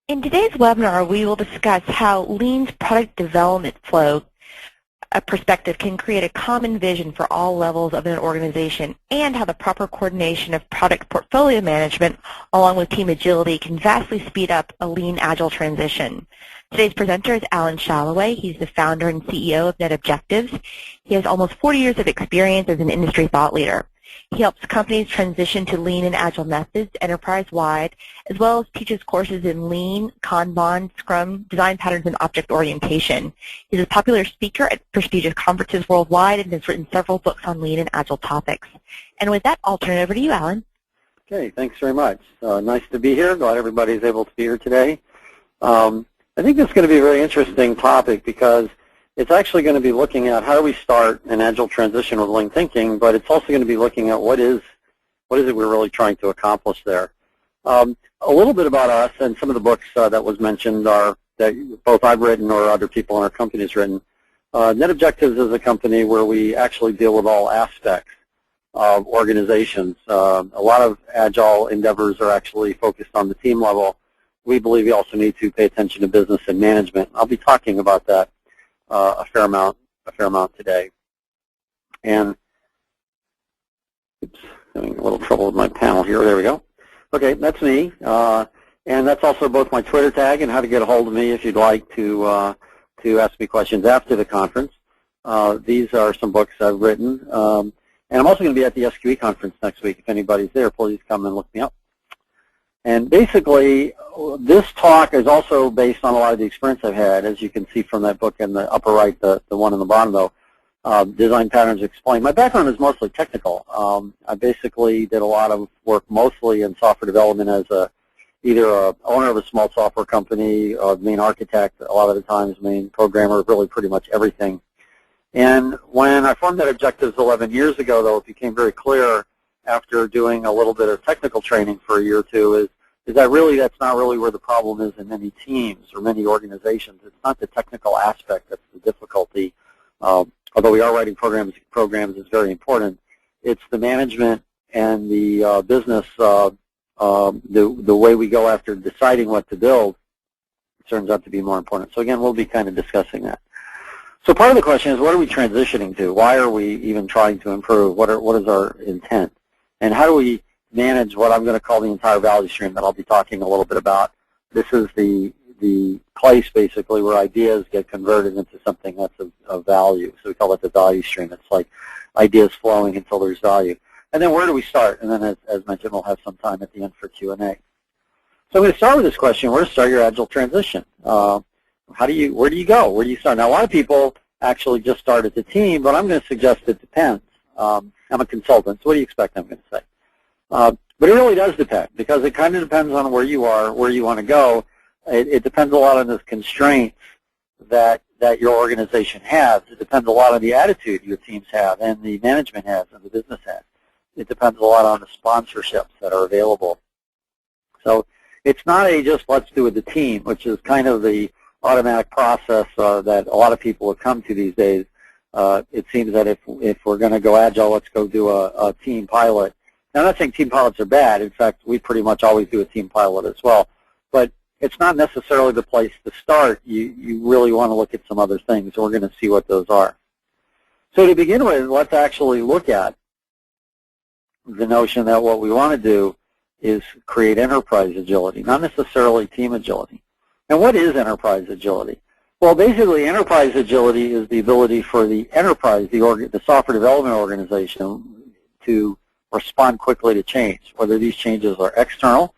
In today's webinar, we will discuss how Lean's product development flow perspective can create a common vision for all levels of an organization, and how the proper coordination of product portfolio management along with team agility can vastly speed up a Lean Agile transition. Today's presenter is Alan Shalloway. He's the founder and CEO of Net Objectives. He has almost 40 years of experience as an industry thought leader. He helps companies transition to Lean and Agile methods enterprise-wide, as well as teaches courses in Lean, Kanban, Scrum, design patterns, and object orientation. He's a popular speaker at prestigious conferences worldwide and has written several books on Lean and Agile topics. And with that, I'll turn it over to you, Alan. Okay, thanks very much. Nice to be here. Glad everybody's able to be here today. I think this is going to be a very interesting topic because it's actually going to be looking at how do we start an Agile transition with Lean thinking, but it's also going to be looking at what is it we're really trying to accomplish there. A little bit about us and some of the books that was mentioned are that both I've written or other people in our company has written. Net Objectives is a company where we actually deal with all aspects of organizations. A lot of Agile endeavors are actually focused on the team level. We believe we also need to pay attention to business and management. I'll be talking about that a fair amount today. And oops, having a little trouble with my panel here. There we go. Okay, that's me, and that's also both my Twitter tag and how to get a hold of me if you'd like to ask me questions after the conference. These are some books I've written, and I'm also going to be at the SQE conference next week. If anybody's there, please come and look me up. And basically, this talk is also based on a lot of the experience I've had, as you can see from that book in the upper right, the one in the bottom, though, Design Patterns Explained. My background is mostly technical. I basically did a lot of work mostly in software development as either a owner of a small software company or the main architect, a lot of the times main programmer, really pretty much everything. And when I formed Net Objectives 11 years ago, though, it became very clear after doing a little bit of technical training for a year or two is that really that's not really where the problem is in many teams or many organizations. It's not the technical aspect that's the difficulty, although we are writing programs is very important. It's the management and the business, the way we go after deciding what to build turns out to be more important. So again, we'll be kind of discussing that. So part of the question is, what are we transitioning to? Why are we even trying to improve? What is our intent? And how do we manage what I'm going to call the entire value stream that I'll be talking a little bit about? This is the place, basically, where ideas get converted into something that's of value. So we call it the value stream. It's like ideas flowing until there's value. And then where do we start? And then, as mentioned, we'll have some time at the end for Q&A. So I'm going to start with this question: where to start your Agile transition? Where do you go? Where do you start? Now, a lot of people actually just start at the team, but I'm going to suggest it depends. I'm a consultant, so what do you expect I'm going to say? But it really does depend, because it kind of depends on where you are, where you want to go. It depends a lot on the constraints that your organization has. It depends a lot on the attitude your teams have and the management has and the business has. It depends a lot on the sponsorships that are available. So it's not a just let's do it the team, which is kind of the automatic process that a lot of people have come to these days. It seems that if we're going to go Agile, let's go do a team pilot. Now, I'm not saying team pilots are bad. In fact, we pretty much always do a team pilot as well. But it's not necessarily the place to start. You really want to look at some other things, and we're going to see what those are. So to begin with, let's actually look at the notion that what we want to do is create enterprise agility, not necessarily team agility. And what is enterprise agility? Well, basically, enterprise agility is the ability for the enterprise, the software development organization, to respond quickly to change, whether these changes are external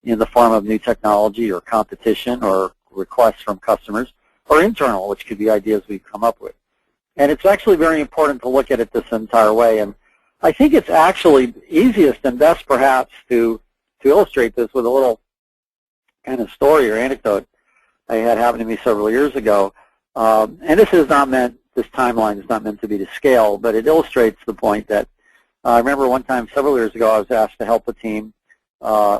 in the form of new technology or competition or requests from customers, or internal, which could be ideas we come up with. And it's actually very important to look at it this entire way. And I think it's actually easiest and best, perhaps, to illustrate this with a little kind of story or anecdote I had happen to me several years ago. And this timeline is not meant to be to scale, but it illustrates the point that I remember one time several years ago I was asked to help a team I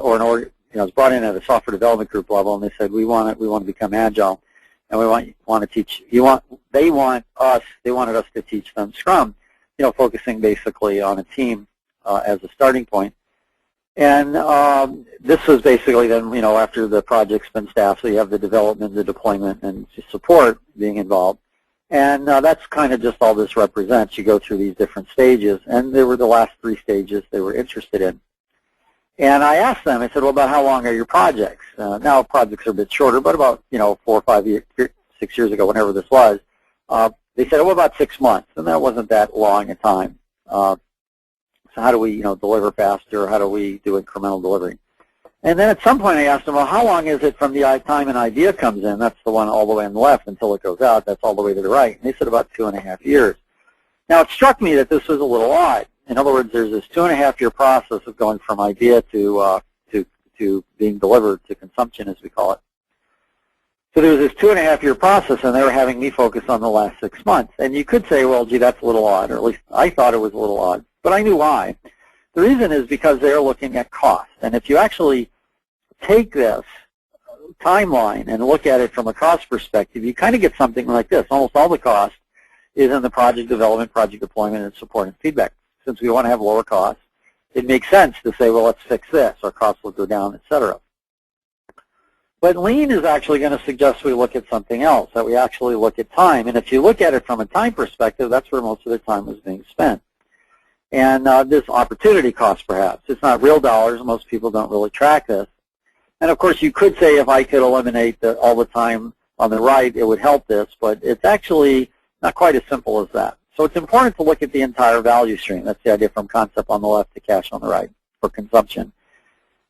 was brought in at a software development group level, and they said, we want to become Agile, and we want to teach. They wanted us to teach them Scrum, focusing basically on a team as a starting point. And this was basically then, after the project's been staffed, so you have the development, the deployment, and support being involved. And that's kind of just all this represents. You go through these different stages, and they were the last 3 stages they were interested in. And I asked them, I said, well, about how long are your projects? Now projects are a bit shorter, but about, 4 or 5 years, 6 years ago, whenever this was, they said, oh, about 6 months, and that wasn't that long a time. So how do we, deliver faster? How do we do incremental delivery? And then at some point I asked them, well, how long is it from the time an idea comes in, that's the one all the way on the left, until it goes out, that's all the way to the right? And they said about 2.5 years. Now it struck me that this was a little odd. In other words, there's this 2.5-year process of going from idea to being delivered to consumption, as we call it. So there was this 2.5-year process, and they were having me focus on the last 6 months. And you could say, well, gee, that's a little odd, or at least I thought it was a little odd. But I knew why. The reason is because they're looking at cost. And if you actually take this timeline and look at it from a cost perspective, you kind of get something like this. Almost all the cost is in the project development, project deployment, and support and feedback. Since we want to have lower costs, it makes sense to say, well, let's fix this. Our costs will go down, et cetera. But Lean is actually going to suggest we look at something else, that we actually look at time. And if you look at it from a time perspective, that's where most of the time was being spent. And this opportunity cost, perhaps. It's not real dollars. Most people don't really track this. And, of course, you could say if I could eliminate all the time on the right, it would help this. But it's actually not quite as simple as that. So it's important to look at the entire value stream. That's the idea, from concept on the left to cash on the right for consumption.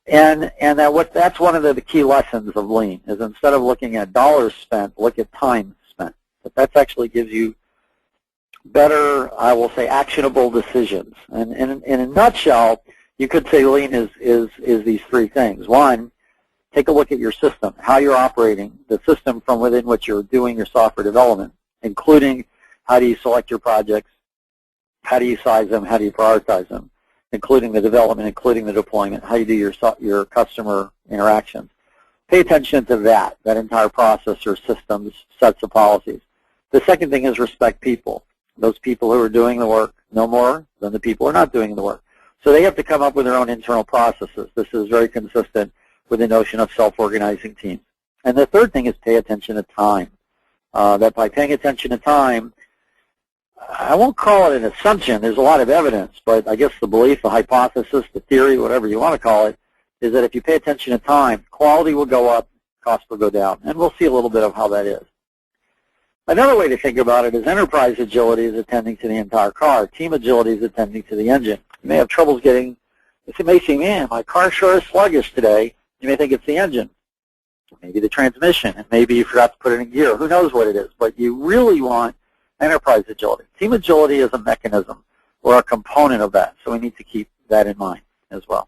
And that's one of the key lessons of Lean, is instead of looking at dollars spent, look at time spent. But that actually gives you better, I will say, actionable decisions. And in a nutshell, you could say Lean is these 3 things. One, take a look at your system, how you're operating, the system from within which you're doing your software development, including how do you select your projects, how do you size them, how do you prioritize them, including the development, including the deployment, how you do your customer interactions. Pay attention to that entire process or systems, sets of policies. The second thing is respect people. Those people who are doing the work no more than the people who are not doing the work. So they have to come up with their own internal processes. This is very consistent with the notion of self-organizing teams. And the third thing is pay attention to time. That by paying attention to time, I won't call it an assumption. There's a lot of evidence, but I guess the belief, the hypothesis, the theory, whatever you want to call it, is that if you pay attention to time, quality will go up, cost will go down. And we'll see a little bit of how that is. Another way to think about it is enterprise agility is attending to the entire car. Team agility is attending to the engine. You may have troubles getting, it may say, man, my car sure is sluggish today. You may think it's the engine, maybe the transmission, and maybe you forgot to put it in gear. Who knows what it is? But you really want enterprise agility. Team agility is a mechanism or a component of that, so we need to keep that in mind as well.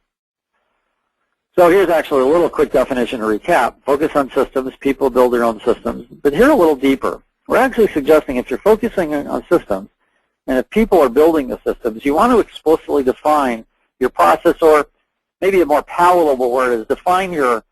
So here's actually a little quick definition to recap. Focus on systems. People build their own systems. But here a little deeper. We're actually suggesting if you're focusing on systems, and if people are building the systems, you want to explicitly define your process, or maybe a more palatable word is define your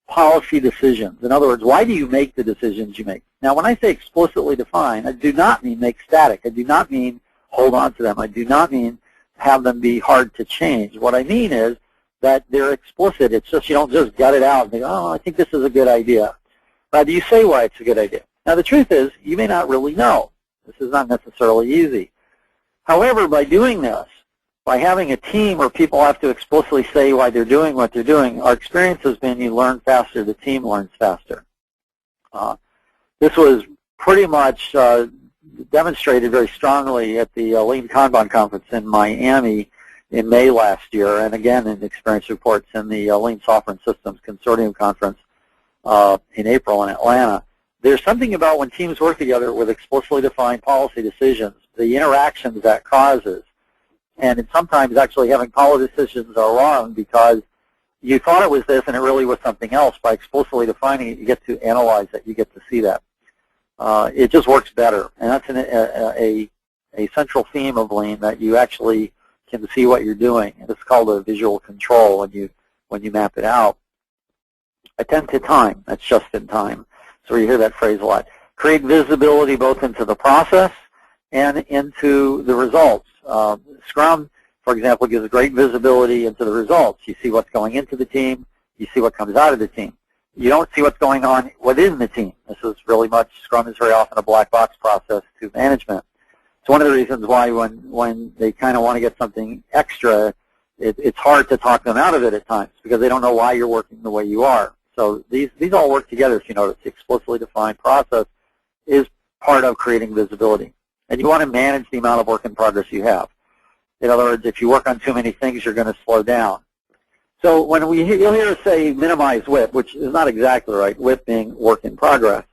policy decisions. In other words, why do you make the decisions you make? Now, when I say explicitly define, I do not mean make static. I do not mean hold on to them. I do not mean have them be hard to change. What I mean is that they're explicit. It's just you don't just gut it out and think, oh, I think this is a good idea. But you say why it's a good idea. Now, the truth is you may not really know. This is not necessarily easy. However, by doing this, by having a team where people have to explicitly say why they're doing what they're doing, our experience has been you learn faster, the team learns faster. This was pretty much demonstrated very strongly at the Lean Kanban conference in Miami in May last year, and again in experience reports in the Lean Software and Systems Consortium conference in April in Atlanta. There's something about when teams work together with explicitly defined policy decisions, the interactions that causes. And sometimes actually having policy decisions are wrong because you thought it was this and it really was something else. By explicitly defining it, you get to analyze it. You get to see that. It just works better. And that's a central theme of Lean, that you actually can see what you're doing. And it's called a visual control when you map it out. Attend to time. That's just in time. So you hear that phrase a lot. Create visibility both into the process and into the results. Scrum for example, gives great visibility into the results. You see what's going into the team. You see what comes out of the team. You don't see what's going on within the team. This is really much, Scrum is very often a black box process to management. It's one of the reasons why when they kind of want to get something extra, it's hard to talk them out of it at times because they don't know why you're working the way you are. So these all work together, if you notice. The explicitly defined process is part of creating visibility. And you want to manage the amount of work in progress you have. In other words, if you work on too many things, you're going to slow down. So when you'll hear us say minimize WIP, which is not exactly right, WIP being work in progress.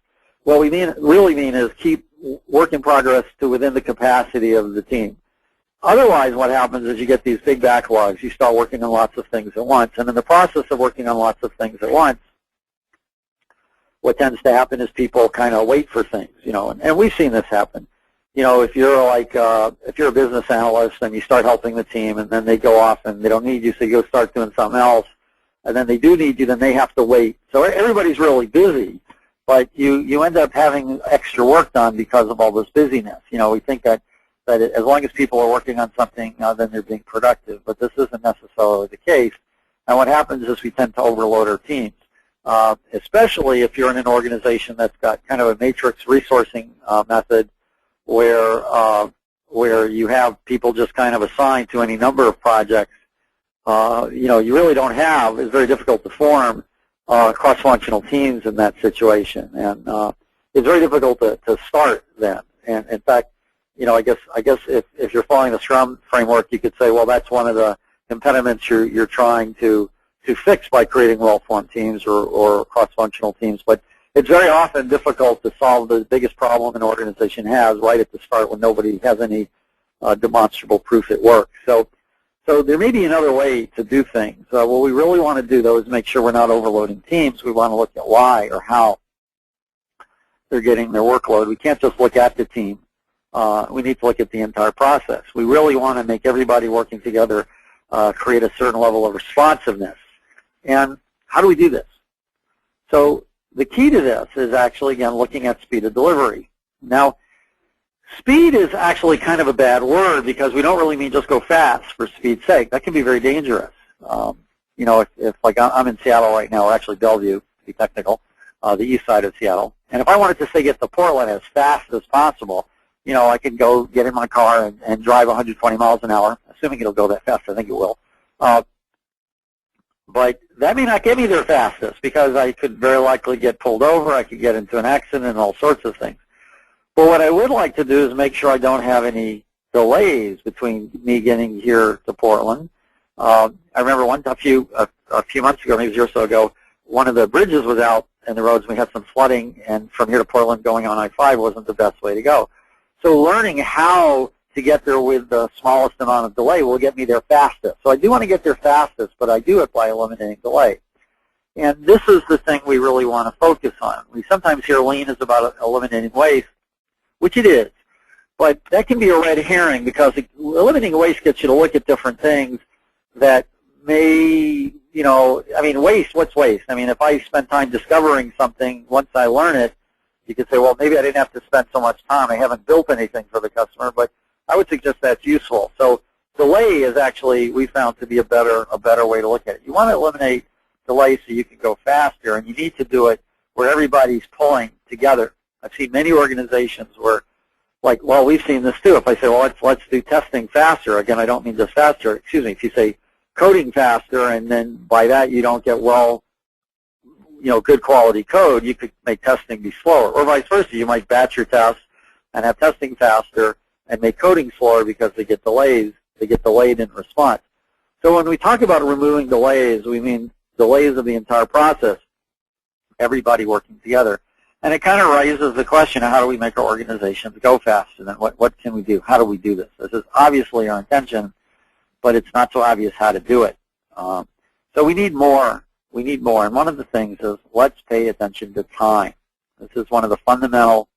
What we really mean is keep work in progress to within the capacity of the team. Otherwise, what happens is you get these big backlogs. You start working on lots of things at once. And in the process of working on lots of things at once, what tends to happen is people kind of wait for things, and we've seen this happen. If you're if you're a business analyst and you start helping the team and then they go off and they don't need you, so you go start doing something else, and then they do need you, then they have to wait. So everybody's really busy, but you end up having extra work done because of all this busyness. We think that as long as people are working on something, then they're being productive, but this isn't necessarily the case. And what happens is we tend to overload our teams, especially if you're in an organization that's got kind of a matrix resourcing method, where you have people just kind of assigned to any number of projects. You really don't have, it's very difficult to form cross-functional teams in that situation. And it's very difficult to start then. And in fact, I guess if you're following the Scrum framework, you could say, well, that's one of the impediments you're trying to fix by creating well-formed teams or cross-functional teams. But it's very often difficult to solve the biggest problem an organization has right at the start when nobody has any demonstrable proof it works. So there may be another way to do things. What we really want to do, though, is make sure we're not overloading teams. We want to look at why or how they're getting their workload. We can't just look at the team. We need to look at the entire process. We really want to make everybody working together create a certain level of responsiveness. And how do we do this? So the key to this is actually, again, looking at speed of delivery. Now, speed is actually kind of a bad word because we don't really mean just go fast for speed's sake. That can be very dangerous. If like I'm in Seattle right now, or actually Bellevue, to be technical, the east side of Seattle, and if I wanted to say get to Portland as fast as possible, I could go get in my car and drive 120 miles an hour, assuming it'll go that fast. I think it will. But that may not get me there fastest because I could very likely get pulled over. I could get into an accident and all sorts of things. But what I would like to do is make sure I don't have any delays between me getting here to Portland. I remember a few months ago, maybe a year or so ago, one of the bridges was out in the roads. We had some flooding, and from here to Portland going on I-5 wasn't the best way to go. So learning how to get there with the smallest amount of delay will get me there fastest. So I do want to get there fastest, but I do it by eliminating delay. And this is the thing we really want to focus on. We sometimes hear lean is about eliminating waste, which it is. But that can be a red herring because eliminating waste gets you to look at different things that may, waste, what's waste? If I spend time discovering something, once I learn it, you could say, well, maybe I didn't have to spend so much time. I haven't built anything for the customer, but I would suggest that's useful. So delay is actually, we found to be a better way to look at it. You want to eliminate delay so you can go faster, and you need to do it where everybody's pulling together. I've seen many organizations where, we've seen this too. If I say, well, let's do testing faster, again, I don't mean just faster. Excuse me. If you say coding faster, and then by that you don't get good quality code, you could make testing be slower. Or vice versa, you might batch your tests and have testing faster and make coding slower because they get delays. They get delayed in response. So when we talk about removing delays, we mean delays of the entire process, everybody working together. And it kind of raises the question of how do we make our organizations go faster, and what can we do? How do we do this? This is obviously our intention, but it's not so obvious how to do it. So we need more. We need more. And one of the things is let's pay attention to time. This is one of the fundamental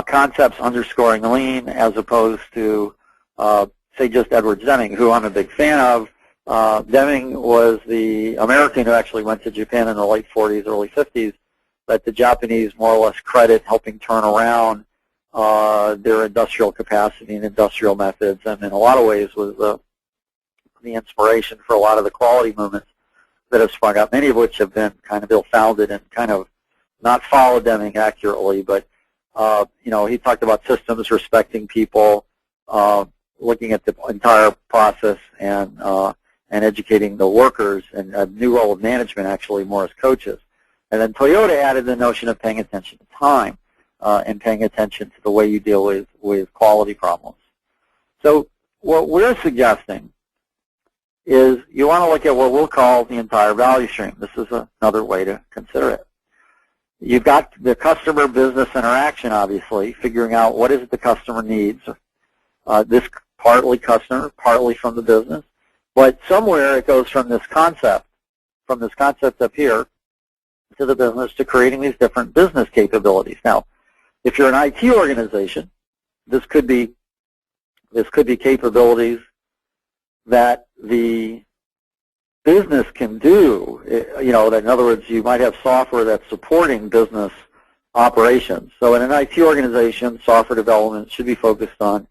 concepts underscoring lean as opposed to, say, just Edward Deming, who I'm a big fan of. Deming was the American who actually went to Japan in the late 40s, early 50s, that the Japanese more or less credit helping turn around their industrial capacity and industrial methods, and in a lot of ways was the inspiration for a lot of the quality movements that have sprung up, many of which have been kind of ill-founded and kind of not followed Deming accurately. But, he talked about systems, respecting people, looking at the entire process, and educating the workers, and a new role of management, actually, more as coaches. And then Toyota added the notion of paying attention to time and paying attention to the way you deal with quality problems. So what we're suggesting is you want to look at what we'll call the entire value stream. This is another way to consider it. You've got the customer-business interaction, obviously, figuring out what is it the customer needs. This partly customer, partly from the business. But somewhere it goes from this concept up here, to the business, to creating these different business capabilities. Now, if you're an IT organization, this could be capabilities that the business can do. In other words, you might have software that's supporting business operations. So in an IT organization, software development should be focused on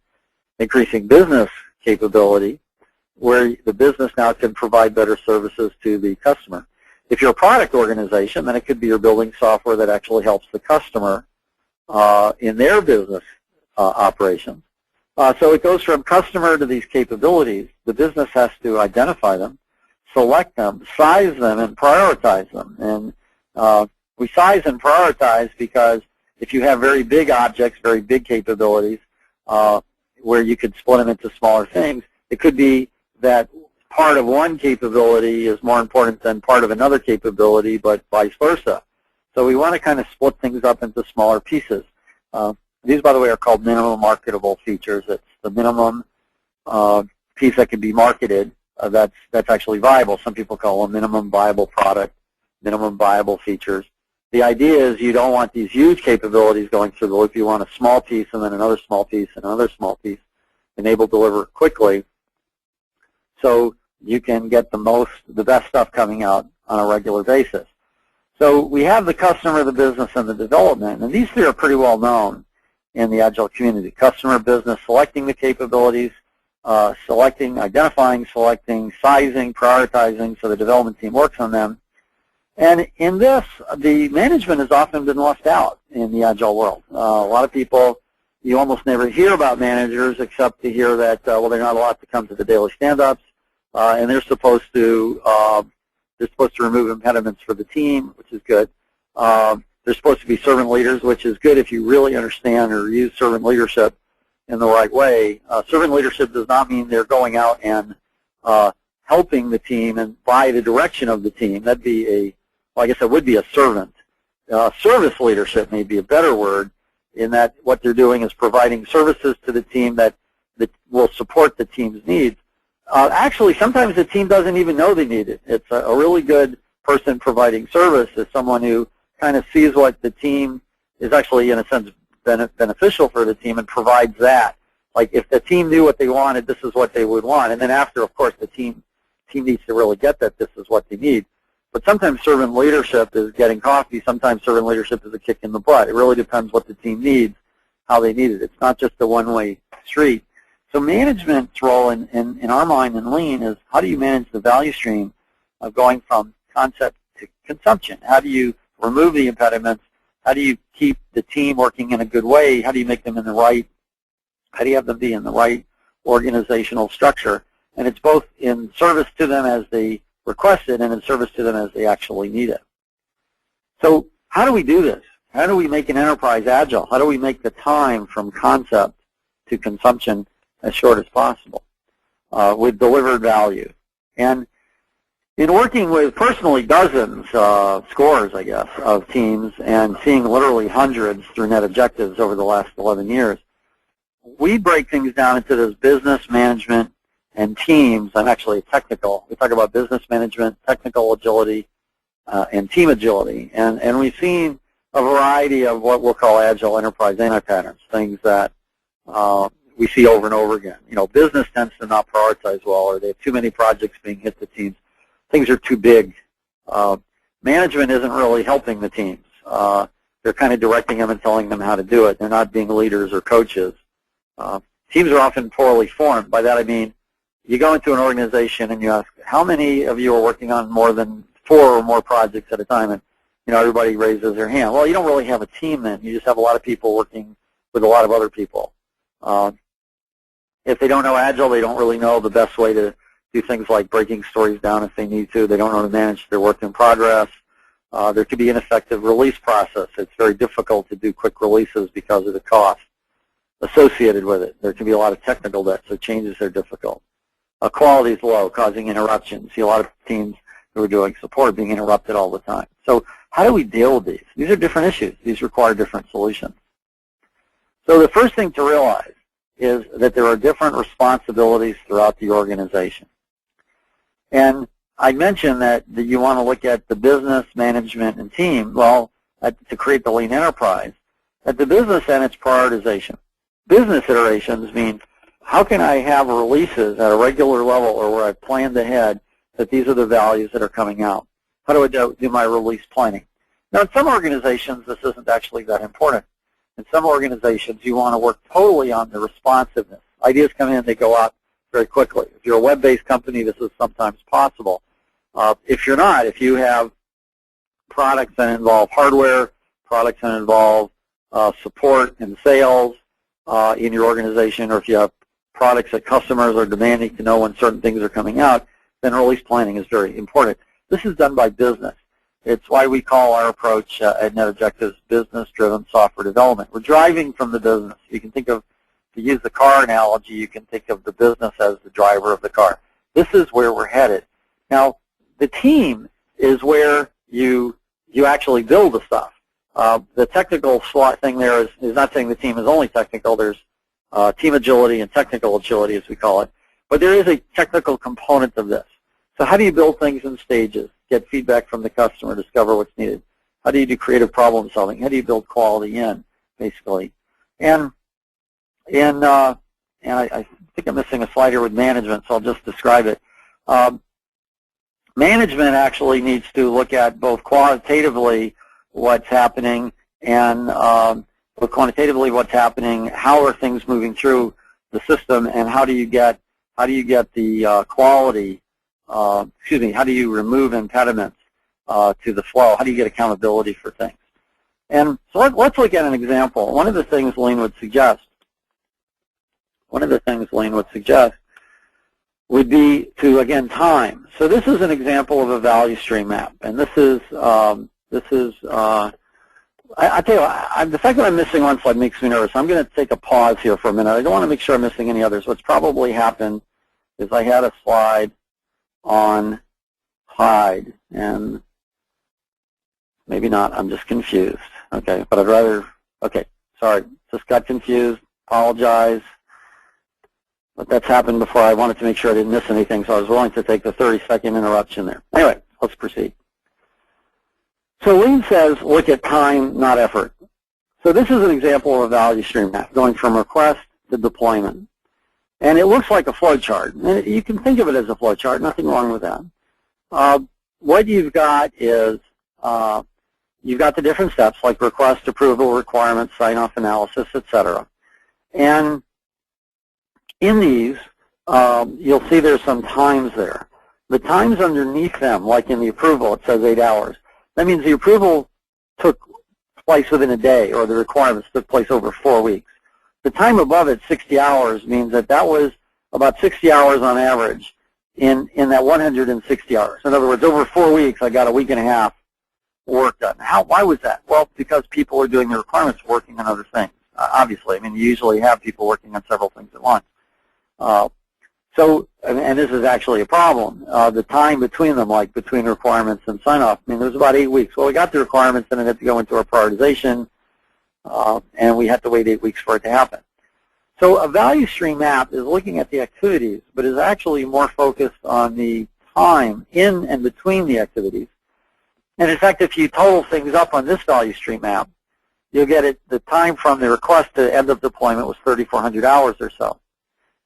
increasing business capability, where the business now can provide better services to the customer. If you're a product organization, then it could be you're building software that actually helps the customer in their business operations. So it goes from customer to these capabilities. The business has to identify them, select them, size them, and prioritize them. And we size and prioritize because if you have very big objects, very big capabilities, where you could split them into smaller things, it could be that part of one capability is more important than part of another capability, but vice versa. So we want to kind of split things up into smaller pieces. These, by the way, are called minimum marketable features. It's the minimum piece that can be marketed that's actually viable. Some people call them minimum viable product, minimum viable features. The idea is you don't want these huge capabilities going through the loop. You want a small piece and then another small piece and another small piece, enable deliver quickly, so you can get the best stuff coming out on a regular basis. So we have the customer, the business, and the development, and these three are pretty well known in the Agile community. Customer, business, selecting the capabilities, identifying, selecting, sizing, prioritizing, so the development team works on them. And in this, the management has often been left out in the Agile world. A lot of people, you almost never hear about managers except to hear that, well, they're not allowed to come to the daily stand-ups, and they're supposed to remove impediments for the team, which is good. They're supposed to be servant leaders, which is good if you really understand or use servant leadership in the right way. Servant leadership does not mean they're going out and helping the team and by the direction of the team. That'd be I guess it would be a servant. Service leadership may be a better word, in that what they're doing is providing services to the team that will support the team's needs. Actually, sometimes the team doesn't even know they need it. It's a really good person providing service is someone who kind of sees what the team is actually, in a sense, beneficial for the team and provides that. Like if the team knew what they wanted, this is what they would want. And then after, of course, the team needs to really get that this is what they need. But sometimes servant leadership is getting coffee. Sometimes servant leadership is a kick in the butt. It really depends what the team needs, how they need it. It's not just a one-way street. So management's role in our mind in Lean is how do you manage the value stream of going from concept to consumption? How do you remove the impediments? How do you keep the team working in a good way? How do you make them how do you have them be in the right organizational structure? And it's both in service to them as they request it and in service to them as they actually need it. So how do we do this? How do we make an enterprise agile? How do we make the time from concept to consumption as short as possible with delivered value? And in working with personally dozens, scores, I guess, of teams and seeing literally hundreds through Net Objectives over the last 11 years, we break things down into this business management and teams, and actually technical. We talk about business management, technical agility, and team agility. And we've seen a variety of what we'll call agile enterprise anti-patterns, things that we see over and over again. Business tends to not prioritize well, or they have too many projects being hit to teams. Things are too big. Management isn't really helping the teams. They're kind of directing them and telling them how to do it. They're not being leaders or coaches. Teams are often poorly formed. By that I mean you go into an organization and you ask, how many of you are working on more than 4 or more projects at a time? And everybody raises their hand. Well, you don't really have a team then. You just have a lot of people working with a lot of other people. If they don't know Agile, they don't really know the best way to do things like breaking stories down if they need to. They don't know how to manage their work in progress. There could be ineffective release process. It's very difficult to do quick releases because of the cost associated with it. There can be a lot of technical debt, so changes are difficult. Quality is low, causing interruptions. See a lot of teams who are doing support being interrupted all the time. So how do we deal with these? These are different issues. These require different solutions. So the first thing to realize is that there are different responsibilities throughout the organization. And I mentioned that you want to look at the business, management, and team, well, to create the lean enterprise. At the business end, it's prioritization. Business iterations mean, how can I have releases at a regular level or where I've planned ahead that these are the values that are coming out? How do I do my release planning? Now, in some organizations, this isn't actually that important. In some organizations, you want to work totally on the responsiveness. Ideas come in, they go out very quickly. If you're a web-based company, this is sometimes possible. If you're not, if you have products that involve hardware, products that involve support and sales in your organization, or if you have products that customers are demanding to know when certain things are coming out, then release planning is very important. This is done by business. It's why we call our approach at NetObjectives business-driven software development. We're driving from the business. You can think of, to use the car analogy, you can think of the business as the driver of the car. This is where we're headed. Now, the team is where you actually build the stuff. The technical thing there is not saying the team is only technical. There's team agility and technical agility, as we call it. But there is a technical component of this. So how do you build things in stages, get feedback from the customer, discover what's needed? How do you do creative problem solving? How do you build quality in, basically? And I think I'm missing a slide here with management, so I'll just describe it. Management actually needs to look at both quantitatively what's happening and both quantitatively what's happening, how are things moving through the system, and how do you get the quality, how do you remove impediments to the flow? How do you get accountability for things? And so let's look at an example. One of the things Lean would suggest would be to, again, time. So this is an example of a value stream map, and I tell you what, the fact that I'm missing one slide makes me nervous. I'm going to take a pause here for a minute. I don't want to make sure I'm missing any others. What's probably happened is I had a slide on hide, and maybe not. I'm just confused. Okay, but I'd rather, okay, sorry. Just got confused. Apologize. But that's happened before. I wanted to make sure I didn't miss anything, so I was willing to take the 30-second interruption there. Anyway, let's proceed. So Lean says, look at time, not effort. So this is an example of a value stream map, going from request to deployment. And it looks like a flow chart. And you can think of it as a flow chart, nothing wrong with that. What you've got is, you've got the different steps, like request, approval, requirements, sign-off analysis, etc. And in these, you'll see there's some times there. The times underneath them, like in the approval, it says 8 hours. That means the approval took place within a day, or the requirements took place over 4 weeks. The time above it, 60 hours, means that that was about 60 hours on average in that 160 hours. In other words, over 4 weeks, I got a week and a half work done. Why was that? Well, because people are doing the requirements, working on other things. Obviously, I mean, you usually have people working on several things at once. And this is actually a problem. The time between them, like between requirements and sign-off, I mean, there's about 8 weeks. Well, we got the requirements, and it had to go into our prioritization, and we had to wait 8 weeks for it to happen. So a value stream map is looking at the activities, but is actually more focused on the time in and between the activities. And in fact, if you total things up on this value stream map, you'll get it, the time from the request to end of deployment was 3,400 hours or so.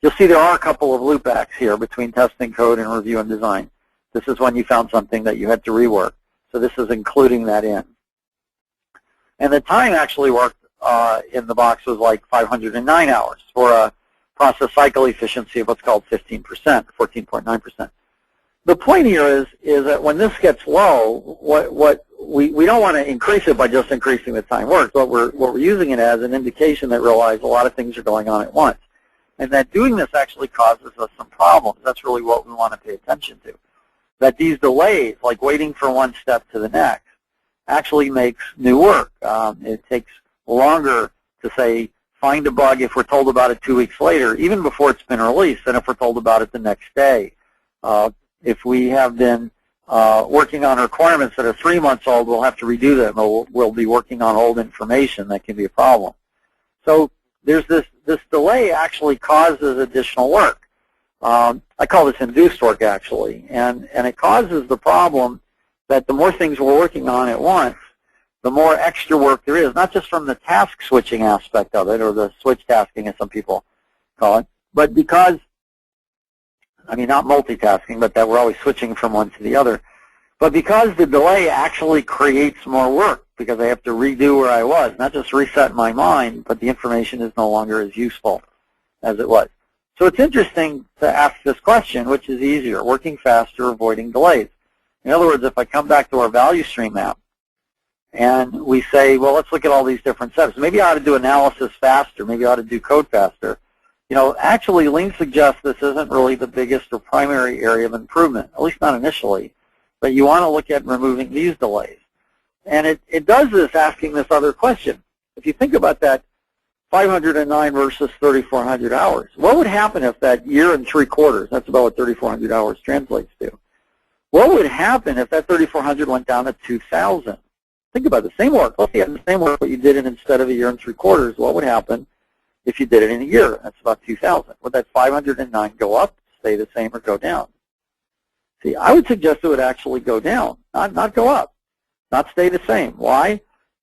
You'll see there are a couple of loopbacks here between testing code and review and design. This is when you found something that you had to rework. So this is including that in. And the time actually worked in the box was like 509 hours for a process cycle efficiency of what's called 15%, 14.9%. The point here is that when this gets low, we don't want to increase it by just increasing the time worked. What we're using it as an indication that realize a lot of things are going on at once, and that doing this actually causes us some problems. That's really what we want to pay attention to. That these delays, like waiting for one step to the next, actually makes new work. It takes longer to say find a bug if we're told about it 2 weeks later, even before it's been released, than if we're told about it the next day. If we have been working on requirements that are 3 months old, we'll have to redo them, or we'll be working on old information. That can be a problem. So there's this delay actually causes additional work. I call this induced work, actually, and it causes the problem that the more things we're working on at once, the more extra work there is, not just from the task switching aspect of it, or the switch tasking as some people call it, but because, I mean, not multitasking, but that we're always switching from one to the other, but because the delay actually creates more work, because I have to redo where I was, not just reset my mind, but the information is no longer as useful as it was. So it's interesting to ask this question, which is easier, working faster, avoiding delays. In other words, if I come back to our value stream map, and we say, well, let's look at all these different steps. Maybe I ought to do analysis faster. Maybe I ought to do code faster. You know, actually, Lean suggests this isn't really the biggest or primary area of improvement, at least not initially. But you want to look at removing these delays. And it does this asking this other question. If you think about that 509 versus 3,400 hours, what would happen if that year and 3/4, that's about what 3,400 hours translates to, what would happen if that 3,400 went down to 2,000? Think about the same work. Let's say the same work, but you did it instead of a year and 3/4. What would happen if you did it in a year? That's about 2,000. Would that 509 go up, stay the same, or go down? See, I would suggest it would actually go down, not go up, not stay the same. Why?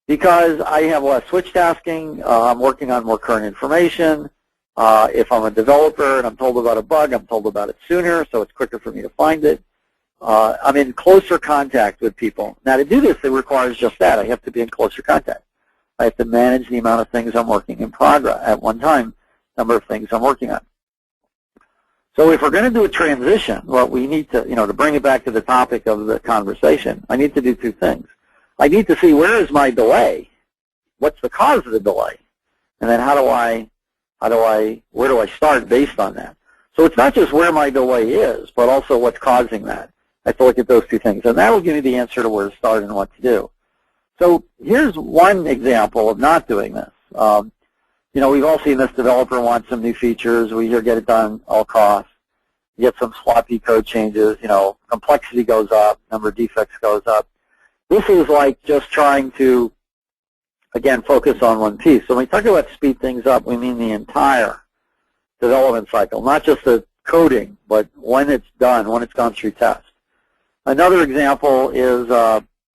Because I have less switch tasking. I'm working on more current information. If I'm a developer and I'm told about a bug, I'm told about it sooner, so it's quicker for me to find it. I'm in closer contact with people. Now, to do this, it requires just that. I have to be in closer contact. I have to manage the amount of things I'm working in progress at one time, number of things I'm working on. So if we're going to do a transition, what we need to, to bring it back to the topic of the conversation, I need to do two things. I need to see where is my delay, what's the cause of the delay, and then where do I start based on that? So it's not just where my delay is, but also what's causing that. I have to look at those two things, and that will give me the answer to where to start and what to do. So here's one example of not doing this. We've all seen this developer wants some new features. We here get it done all costs. You get some sloppy code changes. Complexity goes up, number of defects goes up. This is like just trying to, again, focus on one piece. So when we talk about speed things up, we mean the entire development cycle, not just the coding, but when it's done, when it's gone through test. Another example is,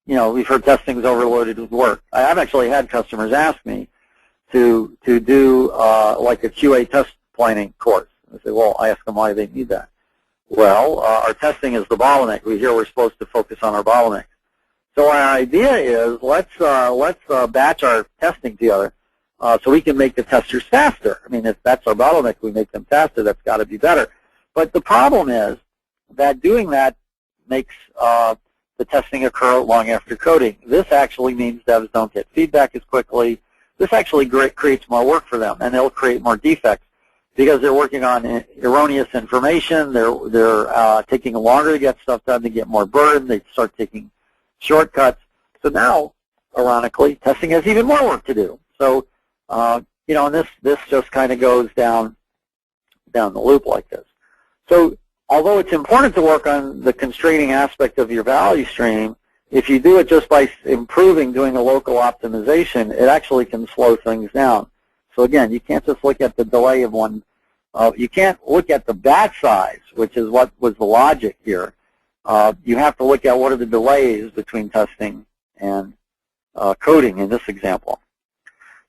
we've heard testing is overloaded with work. I've actually had customers ask me to do like a QA test planning course. I say, well, I ask them why they need that. Well, our testing is the bottleneck. We hear we're supposed to focus on our bottlenecks. So our idea is let's batch our testing together so we can make the testers faster. I mean, if that's our bottleneck, we make them faster. That's got to be better. But the problem is that doing that makes the testing occur long after coding. This actually means devs don't get feedback as quickly. This actually creates more work for them, and they'll create more defects because they're working on erroneous information. They're taking longer to get stuff done. They get more burden. They start taking shortcuts. So now, ironically, testing has even more work to do. So, and this just kind of goes down the loop like this. So, although it's important to work on the constraining aspect of your value stream, if you do it just by doing a local optimization, it actually can slow things down. So again, you can't just look at the delay of one. You can't look at the batch size, which is what was the logic here. You have to look at what are the delays between testing and coding in this example.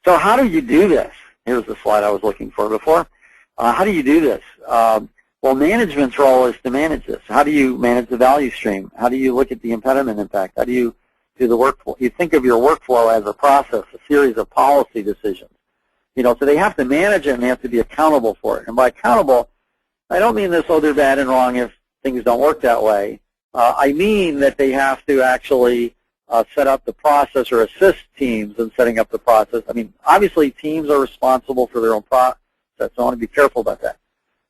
So how do you do this? Here's the slide I was looking for before. How do you do this? Well, management's role is to manage this. How do you manage the value stream? How do you look at the impediment impact? How do you do the workflow? You think of your workflow as a process, a series of policy decisions. So they have to manage it and they have to be accountable for it. And by accountable, I don't mean this, oh, they're bad and wrong if things don't work that way. I mean that they have to actually set up the process or assist teams in setting up the process. I mean, obviously teams are responsible for their own process, so I want to be careful about that.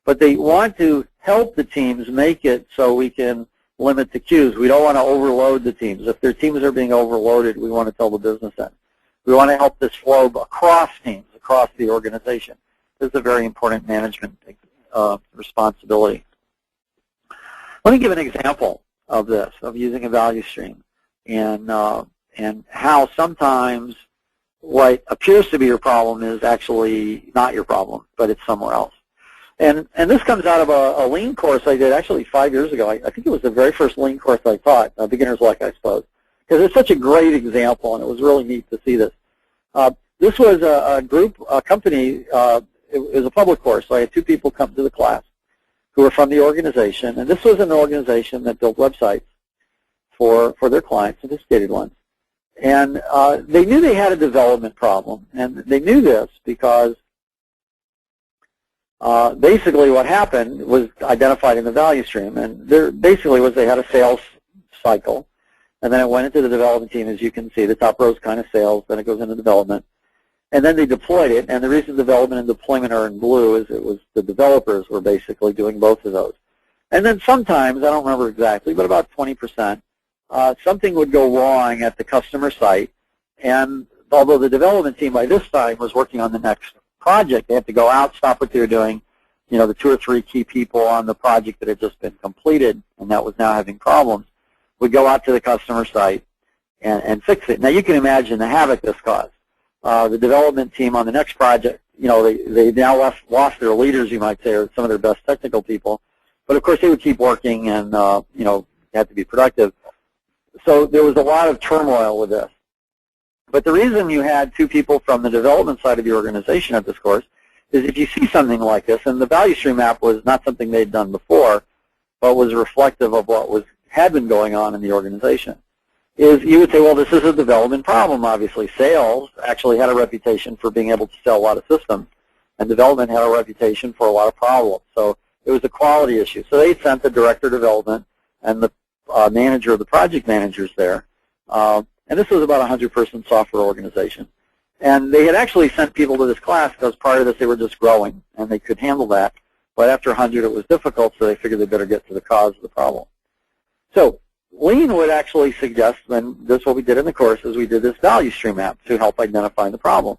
But they want to help the teams make it so we can limit the queues. We don't want to overload the teams. If their teams are being overloaded, we want to tell the business that. We want to help this flow across teams, across the organization. This is a very important management responsibility. Let me give an example of this, of using a value stream, and how sometimes what appears to be your problem is actually not your problem, but it's somewhere else. And this comes out of a lean course I did actually 5 years ago. I think it was the very first lean course I taught, Beginner's Luck, I suppose, because it's such a great example, and it was really neat to see this. This was a company, it was a public course, so I had 2 people come to the class who were from the organization, and this was an organization that built websites for their clients, sophisticated ones. And they knew they had a development problem, and they knew this because basically what happened was identified in the value stream, and there basically was they had a sales cycle, and then it went into the development team. As you can see, the top row is kind of sales, then it goes into development, and then they deployed it. And the reason development and deployment are in blue is it was the developers were basically doing both of those. And then sometimes, I don't remember exactly, but about 20%, something would go wrong at the customer site, and although the development team by this time was working on the next project, they had to go out, stop what they were doing, the 2 or 3 key people on the project that had just been completed and that was now having problems, would go out to the customer site and fix it. Now you can imagine the havoc this caused. The development team on the next project, they now lost their leaders, you might say, or some of their best technical people, but of course they would keep working and, had to be productive. So there was a lot of turmoil with this. But the reason you had 2 people from the development side of the organization at this course is if you see something like this, and the value stream map was not something they'd done before, but was reflective of what had been going on in the organization, is you would say, well, this is a development problem, obviously. Sales actually had a reputation for being able to sell a lot of systems, and development had a reputation for a lot of problems. So it was a quality issue. So they sent the director of development and the manager of the project managers there, and this was about a 100-person software organization. And they had actually sent people to this class because prior to this they were just growing, and they could handle that. But after 100 it was difficult, so they figured they better get to the cause of the problem. So Lean would actually suggest, and this is what we did in the course, is we did this value stream map to help identify the problem.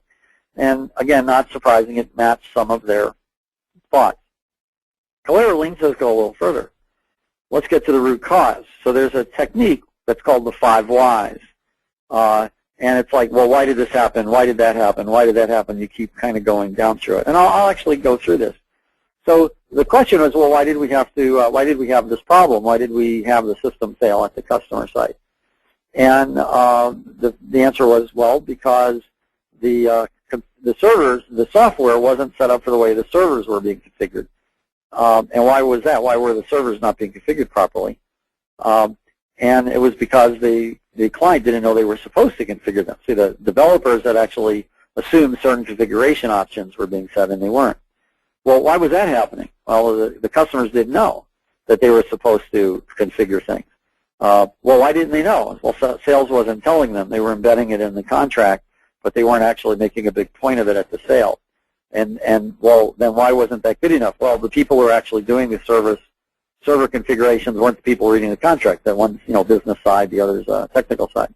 And again, not surprising, it matched some of their thoughts. However, Lean says go a little further. Let's get to the root cause. So there's a technique that's called the 5 whys. And it's like, well, why did this happen? Why did that happen? Why did that happen? You keep kind of going down through it. And I'll actually go through this. So the question was, well, why did we have this problem? Why did we have the system fail at the customer site? And the answer was, well, because the servers, the software wasn't set up for the way the servers were being configured. And why was that? Why were the servers not being configured properly? And it was because the client didn't know they were supposed to configure them. See, the developers had actually assumed certain configuration options were being set, and they weren't. Well, why was that happening? Well, the customers didn't know that they were supposed to configure things. Well, why didn't they know? Well, sales wasn't telling them. They were embedding it in the contract, but they weren't actually making a big point of it at the sale. And well, then why wasn't that good enough? Well, the people who were actually doing the server configurations weren't the people reading the contract. That one's, business side, the other's technical side.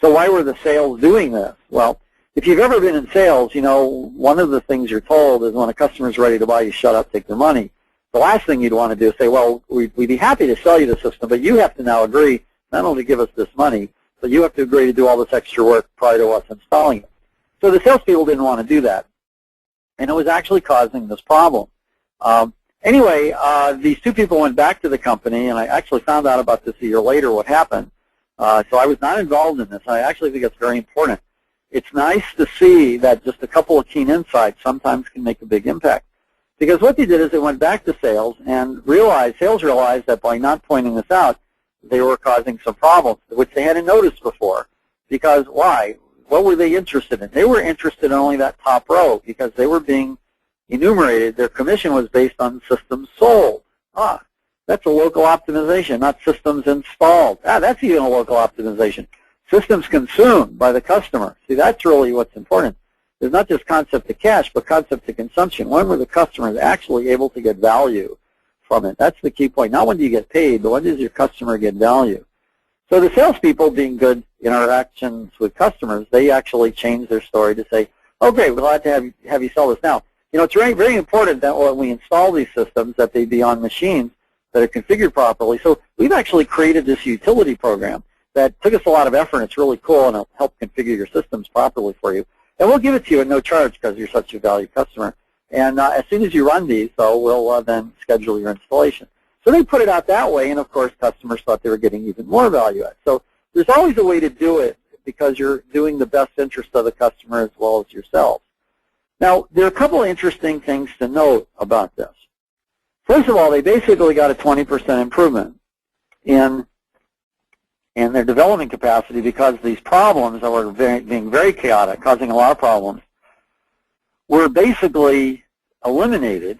So why were the sales doing this? Well, if you've ever been in sales, one of the things you're told is when a customer's ready to buy, you shut up, take their money. The last thing you'd want to do is say, well, we'd be happy to sell you the system, but you have to now agree not only to give us this money, but you have to agree to do all this extra work prior to us installing it. So the salespeople didn't want to do that, and it was actually causing this problem. Anyway, these 2 people went back to the company, and I actually found out about this a year later, what happened. So I was not involved in this. I actually think it's very important. It's nice to see that just a couple of keen insights sometimes can make a big impact. Because what they did is they went back to sales and sales realized that by not pointing this out, they were causing some problems, which they hadn't noticed before. Because why? what were they interested in? They were interested in only that top row because they were being enumerated. Their commission was based on systems sold. That's a local optimization, not systems installed. That's even a local optimization. Systems consumed by the customer. See, that's really what's important. There's not just concept to cash, but concept to consumption. When were the customers actually able to get value from it? That's the key point. Not when do you get paid, but when does your customer get value? So the salespeople, being good interactions with customers, they actually change their story to say, oh, great, we're glad to have you sell this. Now, it's very, very important that when we install these systems that they be on machines that are configured properly. So we've actually created this utility program that took us a lot of effort. It's really cool, and it'll help configure your systems properly for you. And we'll give it to you at no charge because you're such a valued customer. And as soon as you run these, though, we'll then schedule your installation. So they put it out that way, and of course customers thought they were getting even more value out. So there's always a way to do it because you're doing the best interest of the customer as well as yourself. Now, there are a couple of interesting things to note about this. First of all, they basically got a 20% improvement in their development capacity because these problems that were being very chaotic, causing a lot of problems, were basically eliminated.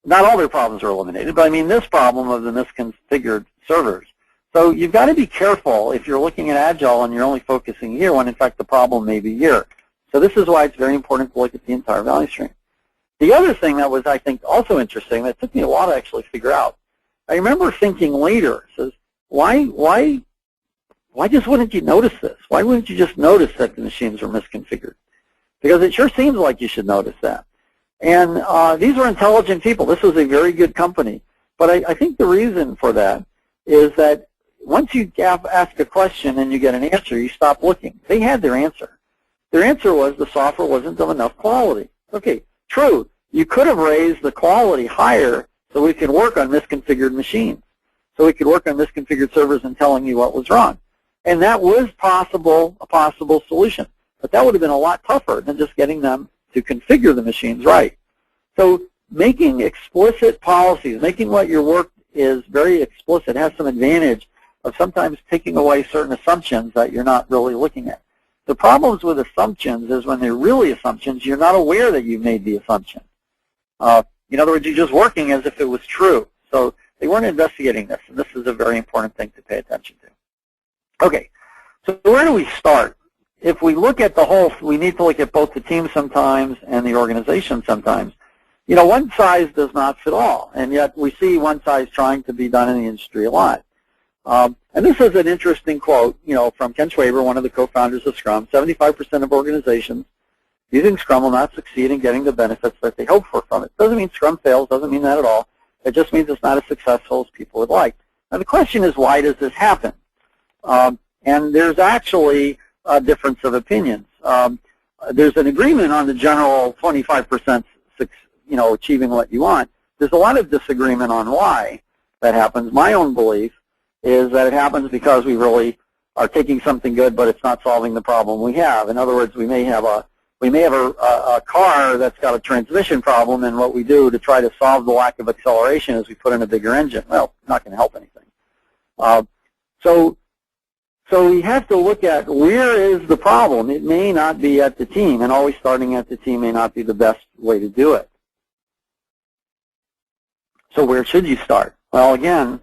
Not all their problems were eliminated, but I mean this problem of the misconfigured servers. So you've got to be careful if you're looking at Agile and you're only focusing here when in fact the problem may be here. So this is why it's very important to look at the entire value stream. The other thing that was, I think, also interesting that took me a while to actually figure out, I remember thinking later, says, why just wouldn't you notice this? Why wouldn't you just notice that the machines were misconfigured? Because it sure seems like you should notice that. And these were intelligent people. This was a very good company. But I think the reason for that is that once you ask a question and you get an answer, you stop looking. They had their answer. Their answer was the software wasn't of enough quality. Okay, true. You could have raised the quality higher so we could work on misconfigured machines, so we could work on misconfigured servers and telling you what was wrong. And that was a possible solution. But that would have been a lot tougher than just getting them to configure the machines right. So making explicit policies, making what your work is very explicit, has some advantage of sometimes taking away certain assumptions that you're not really looking at. The problems with assumptions is when they're really assumptions, you're not aware that you made the assumption. In other words, you're just working as if it was true. So they weren't investigating this, and this is a very important thing to pay attention to. Okay, so where do we start? If we look at the whole, we need to look at both the team sometimes and the organization sometimes. One size does not fit all, and yet we see one size trying to be done in the industry a lot. And this is an interesting quote, from Ken Schwaber, one of the co-founders of Scrum. 75% of organizations using Scrum will not succeed in getting the benefits that they hope for from it. Doesn't mean Scrum fails, doesn't mean that at all. It just means it's not as successful as people would like. Now the question is, why does this happen? And there's actually a difference of opinions. There's an agreement on the general 25%, achieving what you want. There's a lot of disagreement on why that happens. My own belief is that it happens because we really are taking something good, but it's not solving the problem we have. In other words, we may have a car that's got a transmission problem, and what we do to try to solve the lack of acceleration is we put in a bigger engine. Well, it's not going to help anything. So we have to look at where is the problem. It may not be at the team, and always starting at the team may not be the best way to do it. So where should you start? Well, again,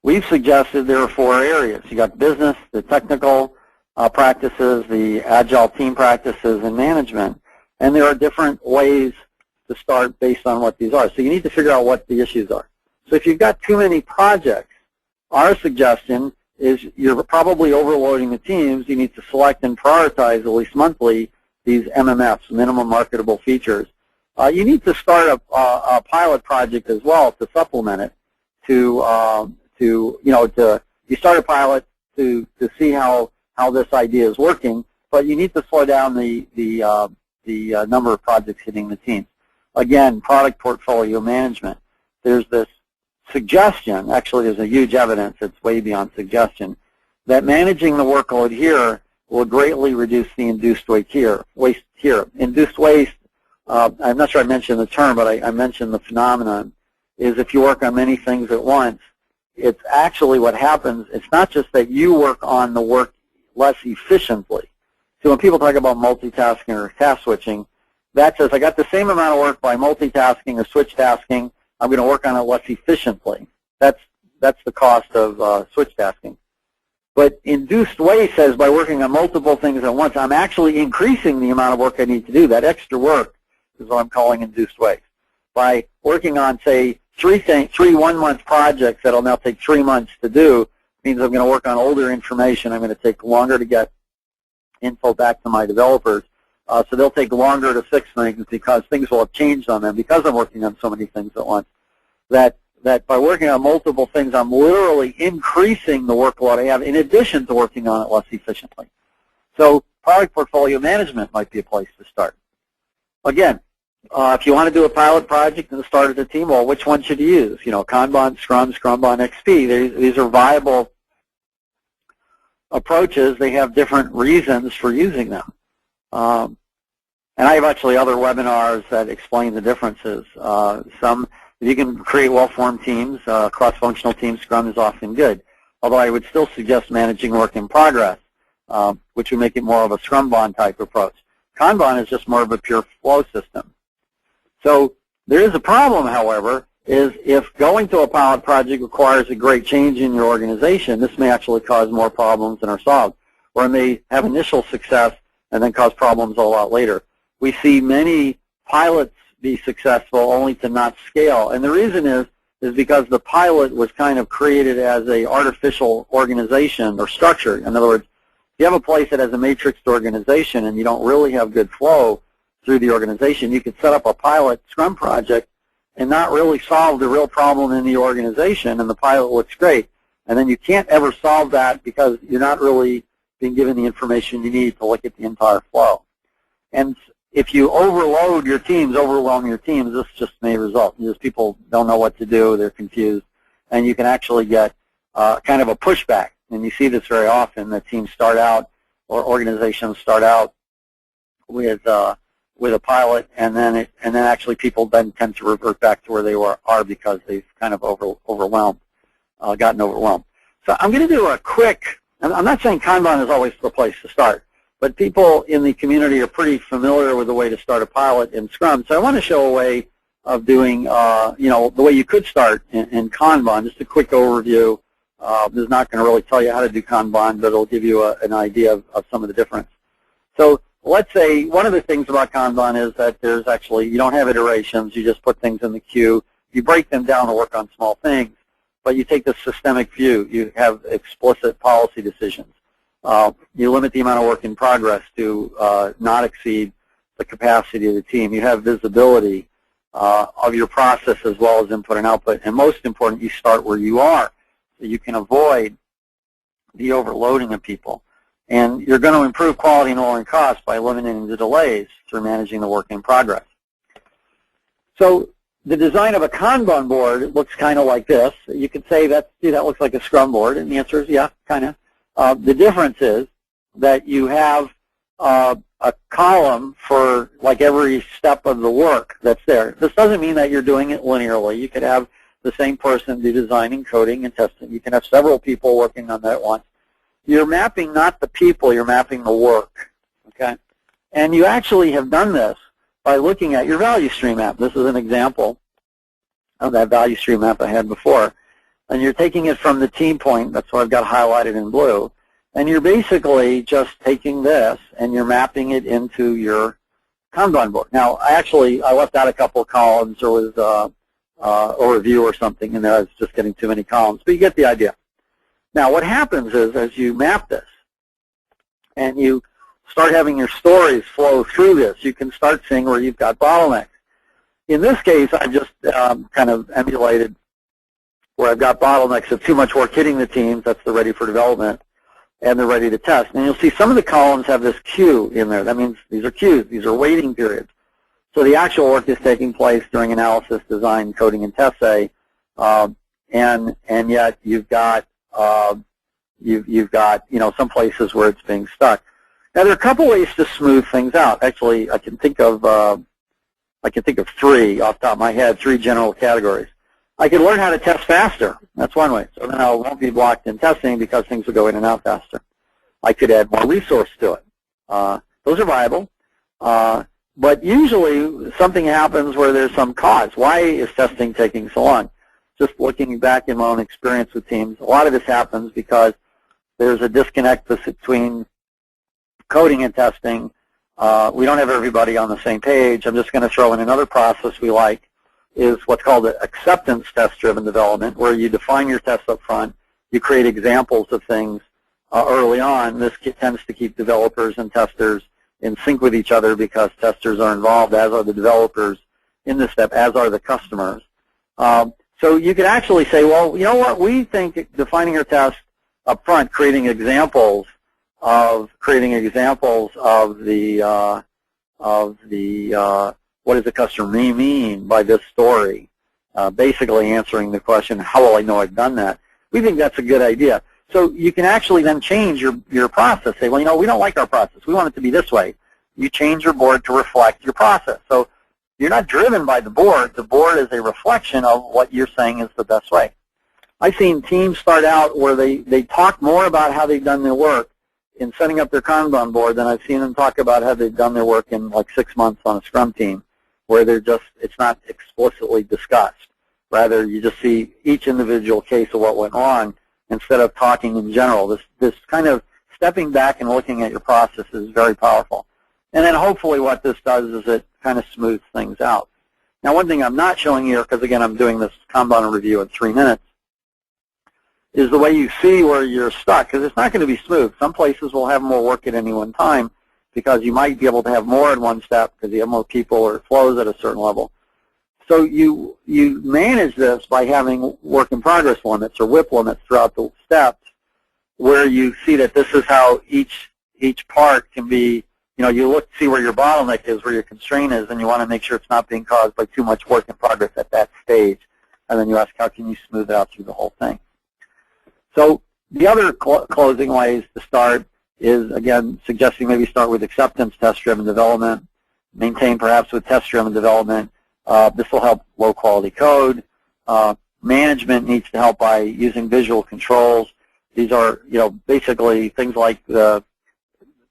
we've suggested there are 4 areas. You got business, the technical practices, the Agile team practices, and management. And there are different ways to start based on what these are. So you need to figure out what the issues are. So if you've got too many projects, our suggestion is you're probably overloading the teams. You need to select and prioritize at least monthly these MMFs, minimum marketable features. You need to start a pilot project as well to supplement it. You start a pilot to see how this idea is working, but you need to slow down the number of projects hitting the teams. Again, product portfolio management. There's this suggestion, actually there's a huge evidence, it's way beyond suggestion, that managing the workload here will greatly reduce the induced waste here. Induced waste, I'm not sure I mentioned the term, but I mentioned the phenomenon, is if you work on many things at once, it's actually what happens, it's not just that you work on the work less efficiently. So when people talk about multitasking or task switching, that says I got the same amount of work by multitasking or switch tasking. I'm going to work on it less efficiently. That's the cost of switch tasking. But induced waste says by working on multiple things at once, I'm actually increasing the amount of work I need to do. That extra work is what I'm calling induced waste. By working on, say, three one-month projects that'll now take 3 months to do, means I'm going to work on older information. I'm going to take longer to get info back to my developers. So they'll take longer to fix things because things will have changed on them because I'm working on so many things at once. That by working on multiple things, I'm literally increasing the workload I have in addition to working on it less efficiently. So product portfolio management might be a place to start. Again, if you want to do a pilot project and start as a team, well, which one should you use? You know, Kanban, Scrum, Scrumban, XP. These are viable approaches. They have different reasons for using them. And I have actually other webinars that explain the differences. If you can create well-formed teams, cross-functional teams, Scrum is often good. Although I would still suggest managing work in progress, which would make it more of a Scrumban type approach. Kanban is just more of a pure flow system. So there is a problem, however, is if going to a pilot project requires a great change in your organization, this may actually cause more problems than are solved, or it may have initial success and then cause problems a lot later. We see many pilots be successful only to not scale, and the reason is because the pilot was kind of created as a artificial organization or structure. In other words, if you have a place that has a matrixed organization and you don't really have good flow through the organization, you could set up a pilot Scrum project and not really solve the real problem in the organization, and the pilot looks great. And then you can't ever solve that because you're not really being given the information you need to look at the entire flow. And if you overwhelm your teams, this just may result. Because people don't know what to do, they're confused, and you can actually get kind of a pushback. And you see this very often, that teams start out, or organizations start out with a pilot, and then actually people then tend to revert back to where they are because they've kind of gotten overwhelmed. So I'm going to do a quick. I'm not saying Kanban is always the place to start, but people in the community are pretty familiar with the way to start a pilot in Scrum. So I want to show a way of doing, the way you could start in Kanban. Just a quick overview. This is not going to really tell you how to do Kanban, but it'll give you an idea of some of the difference. So let's say one of the things about Kanban is that there's actually, you don't have iterations. You just put things in the queue. You break them down to work on small things, but you take the systemic view. You have explicit policy decisions. You limit the amount of work in progress to not exceed the capacity of the team. You have visibility of your process as well as input and output. And most important, you start where you are so you can avoid the overloading of people. And you're going to improve quality and lowering costs by eliminating the delays through managing the work in progress. So the design of a Kanban board looks kind of like this. You could say that looks like a Scrum board, and the answer is yeah, kind of. The difference is that you have a column for like every step of the work that's there. This doesn't mean that you're doing it linearly. You could have the same person do designing, coding, and testing. You can have several people working on that at once. You're mapping not the people, you're mapping the work, okay? And you actually have done this by looking at your value stream map. This is an example of that value stream map I had before. And you're taking it from the team point, that's what I've got highlighted in blue, and you're basically just taking this and you're mapping it into your Kanban board. Now, I left out a couple of columns. There was a review or something in there. I was just getting too many columns, but you get the idea. Now, what happens is as you map this and you start having your stories flow through this, you can start seeing where you've got bottlenecks. In this case, I just kind of emulated where I've got bottlenecks of too much work hitting the teams, that's the ready for development, and they're ready to test. And you'll see some of the columns have this queue in there. That means these are queues, these are waiting periods. So the actual work is taking place during analysis, design, coding, and test, say, and yet you've got some places where it's being stuck. Now there are a couple ways to smooth things out. Actually, I can think of three off the top of my head, three general categories. I can learn how to test faster. That's one way. So then I won't be blocked in testing because things will go in and out faster. I could add more resource to it. Those are viable. But usually something happens where there's some cause. Why is testing taking so long? Just looking back in my own experience with teams, a lot of this happens because there's a disconnect between coding and testing. We don't have everybody on the same page. I'm just going to throw in another process we like, is what's called acceptance test-driven development, where you define your tests up front, you create examples of things early on. This tends to keep developers and testers in sync with each other because testers are involved, as are the developers in this step, as are the customers. So you could actually say, well, you know what, we think defining your test up front, creating examples of the what does the customer mean by this story, basically answering the question, how will I know I've done that? We think that's a good idea. So you can actually then change your process. Say, well, you know, we don't like our process. We want it to be this way. You change your board to reflect your process. So you're not driven by the board. The board is a reflection of what you're saying is the best way. I've seen teams start out where they talk more about how they've done their work in setting up their Kanban board than I've seen them talk about how they've done their work in like 6 months on a Scrum team, where it's not explicitly discussed. Rather, you just see each individual case of what went wrong instead of talking in general. This kind of stepping back and looking at your process is very powerful. And then hopefully what this does is it kind of smooths things out. Now, one thing I'm not showing here, because again I'm doing this Kanban review in 3 minutes, is the way you see where you're stuck, because it's not going to be smooth. Some places will have more work at any one time because you might be able to have more in one step because you have more people or it flows at a certain level. So you manage this by having work in progress limits or WIP limits throughout the steps, where you see that this is how each part can be. You know, you see where your bottleneck is, where your constraint is, and you want to make sure it's not being caused by too much work in progress at that stage. And then you ask, how can you smooth it out through the whole thing? So the other closing ways to start is, again, suggesting maybe start with acceptance test-driven development, maintain perhaps with test-driven development. This will help low-quality code. Management needs to help by using visual controls. These are, you know, basically things like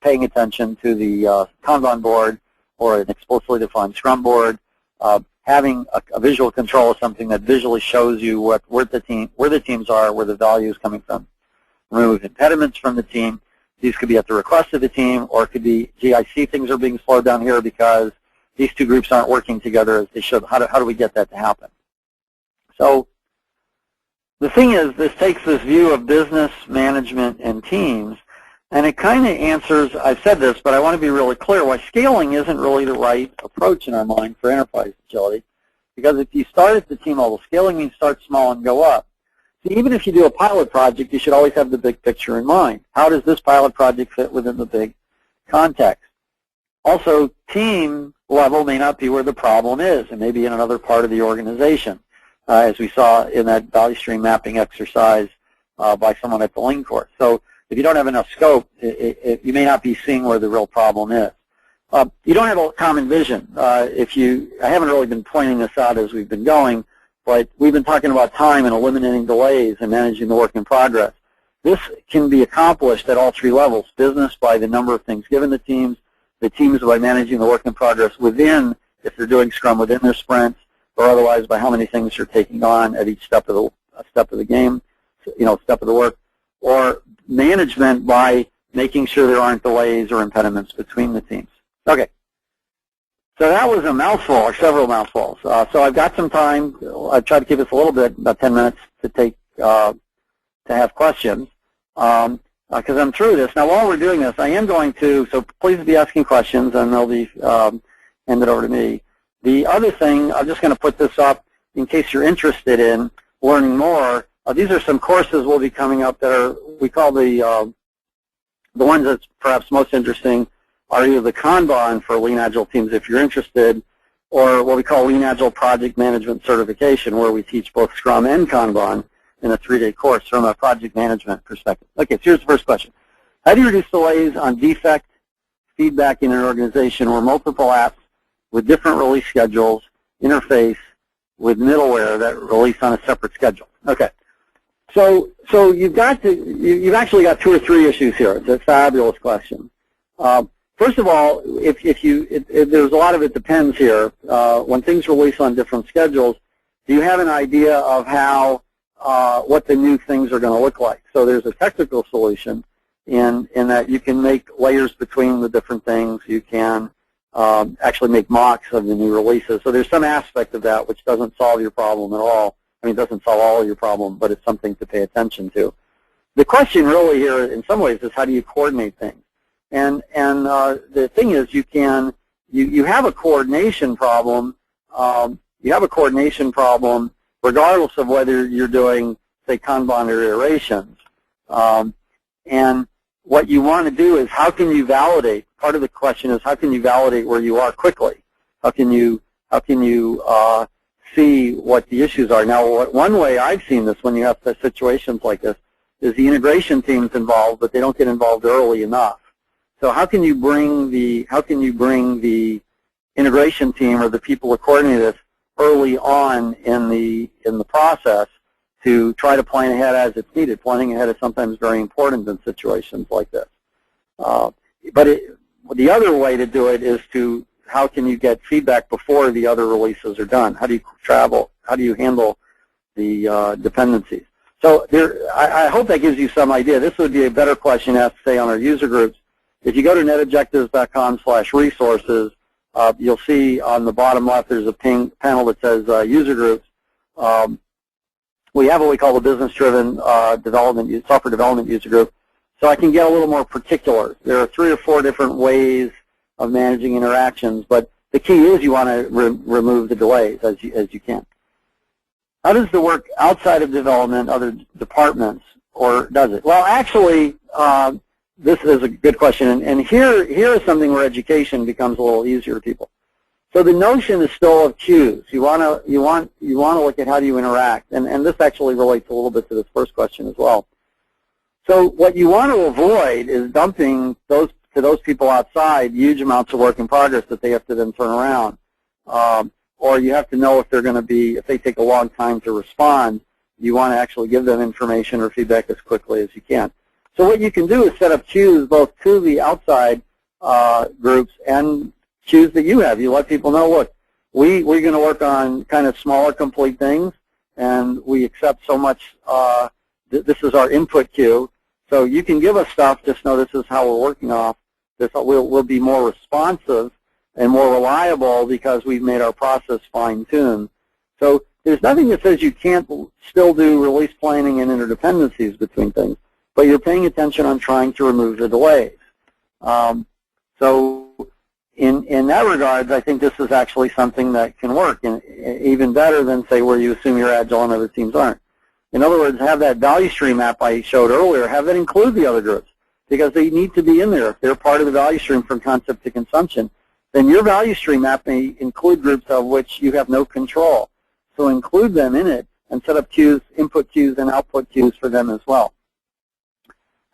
paying attention to the Kanban board or an explicitly defined Scrum board. Having a visual control is something that visually shows you where the teams are, where the value is coming from. Remove impediments from the team. These could be at the request of the team, or it could be, gee, I see things are being slowed down here because these two groups aren't working together as they should. How do we get that to happen? So the thing is, this takes this view of business, management, and teams, and it kind of answers, I've said this, but I want to be really clear, why scaling isn't really the right approach in our mind for enterprise agility. Because if you start at the team level, scaling means start small and go up. So even if you do a pilot project, you should always have the big picture in mind. How does this pilot project fit within the big context? Also, team level may not be where the problem is. It may be in another part of the organization, as we saw in that value stream mapping exercise by someone at the Lean course. So if you don't have enough scope, you may not be seeing where the real problem is. You don't have a common vision. I haven't really been pointing this out as we've been going, but we've been talking about time and eliminating delays and managing the work in progress. This can be accomplished at all 3 levels: business by the number of things given the teams by managing the work in progress within, if they're doing Scrum, within their sprints, or otherwise by how many things you're taking on at each step of the game, step of the work, or management by making sure there aren't delays or impediments between the teams. Okay. So that was a mouthful, or several mouthfuls. So I've got some time. I've tried to keep this a little bit, about 10 minutes to have questions, because I'm through this. Now, while we're doing this, I am going to, so please be asking questions, and they'll be handed over to me. The other thing, I'm just going to put this up in case you're interested in learning more. These are some courses will be coming up that are, we call the ones that's perhaps most interesting are either the Kanban for Lean Agile teams, if you're interested, or what we call Lean Agile Project Management Certification, where we teach both Scrum and Kanban in a 3-day course from a project management perspective. Okay, so here's the first question. How do you reduce delays on defect feedback in an organization where multiple apps with different release schedules interface with middleware that release on a separate schedule? Okay. So you've actually got 2 or 3 issues here. It's a fabulous question. first of all, there's a lot of it depends here. When things release on different schedules, do you have an idea of how what the new things are going to look like? So there's a technical solution in that you can make layers between the different things. You can actually make mocks of the new releases. So there's some aspect of that which doesn't solve your problem at all. I mean, it doesn't solve all of your problem, but it's something to pay attention to. The question really here, in some ways, is how do you coordinate things? And the thing is, you have a coordination problem. You have a coordination problem regardless of whether you're doing, say, Kanban or iterations. And what you want to do is how can you validate? Part of the question is how can you validate where you are quickly? How can you see what the issues are? Now, one way I've seen this when you have situations like this is the integration team's involved, but they don't get involved early enough. So how can you bring the integration team or the people who coordinate this early on in the process to try to plan ahead as it's needed? Planning ahead is sometimes very important in situations like this. But the other way to do it is to how can you get feedback before the other releases are done? How do you travel? How do you handle the dependencies? So I hope that gives you some idea. This would be a better question asked, say, on our user groups. If you go to netobjectives.com/resources, you'll see on the bottom left there's a panel that says user groups. We have what we call the business-driven software development user group. So I can get a little more particular. There are 3 or 4 different ways of managing interactions, but the key is you want to remove the delays as you can. How does the work outside of development, other departments, or does it? Well, actually, this is a good question, and here is something where education becomes a little easier for people. So the notion is still of queues. You want to look at how do you interact, and this actually relates a little bit to this first question as well. So what you want to avoid is dumping to those people outside huge amounts of work in progress that they have to then turn around. Or you have to know if they're going to be, if they take a long time to respond, you want to actually give them information or feedback as quickly as you can. So what you can do is set up queues both to the outside groups and queues that you have. You let people know, look, we're going to work on kind of smaller complete things, and we accept so much, this is our input queue. So you can give us stuff, just know this is how we're working off. We'll be more responsive and more reliable because we've made our process fine-tuned. So there's nothing that says you can't still do release planning and interdependencies between things, but you're paying attention on trying to remove the delays. So in that regard, I think this is actually something that can work, and even better than, say, where you assume you're Agile and other teams aren't. In other words, have that value stream map I showed earlier, have that include the other groups, because they need to be in there. If they're part of the value stream from concept to consumption, then your value stream map may include groups of which you have no control. So include them in it and set up queues, input queues, and output queues for them as well.